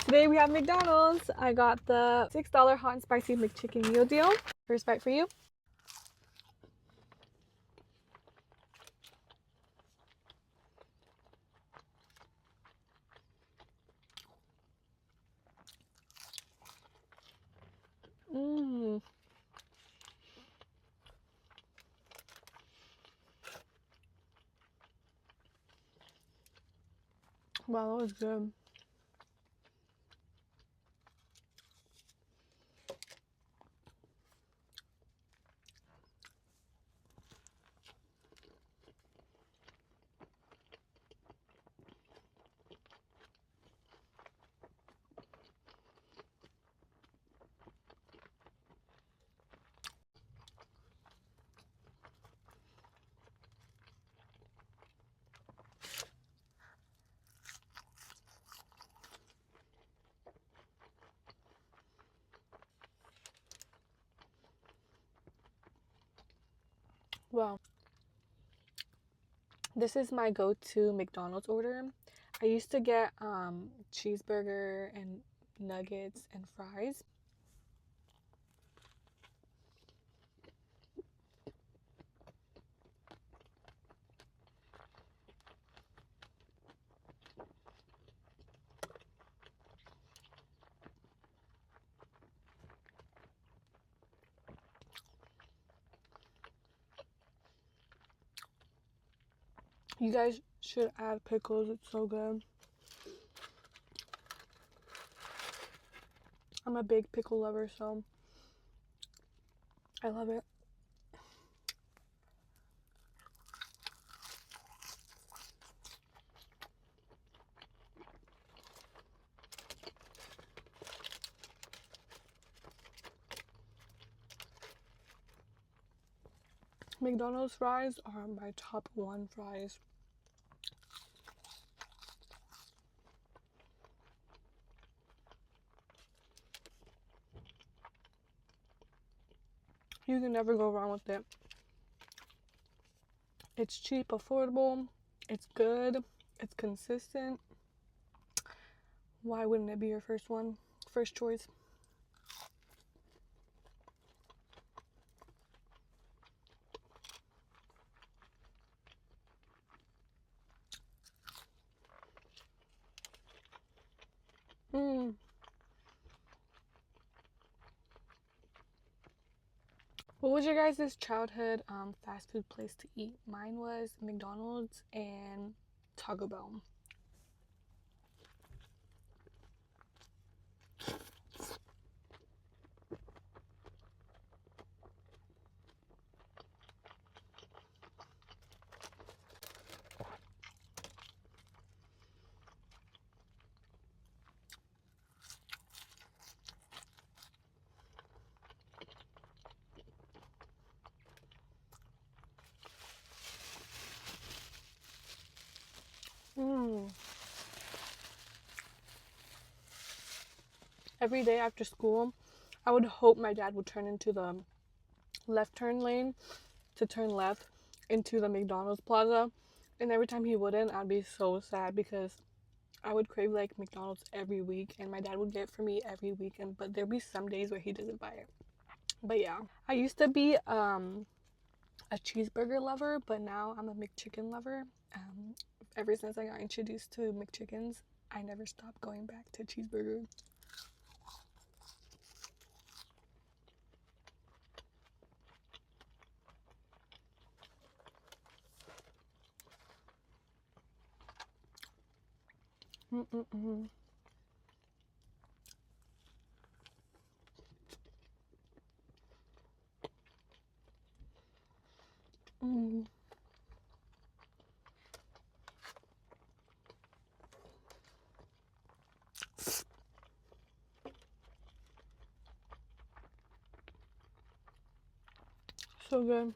Today we have McDonald's. I got the $6 hot and spicy McChicken meal deal. First bite for you. Mmm. Wow, that was good. Wow. This is my go-to McDonald's order. I used to get cheeseburger and nuggets and fries. You guys should add pickles. It's so good. I'm a big pickle lover, so I love it. McDonald's fries are my top one fries. You can never go wrong with it. It's cheap, affordable, it's good, it's consistent. Why wouldn't it be your first choice? Mmm. What was your guys' childhood fast food place to eat? Mine was McDonald's and Taco Bell. Mmm. Every day after school, I would hope my dad would turn into the left turn lane to turn left into the McDonald's plaza. And every time he wouldn't, I'd be so sad because I would crave like McDonald's every week and my dad would get it for me every weekend, but there'd be some days where he doesn't buy it. But yeah, I used to be a cheeseburger lover, but now I'm a McChicken lover. Ever since I got introduced to McChickens, I never stopped going back to cheeseburger. Mm-mm-mm. Mm. So good.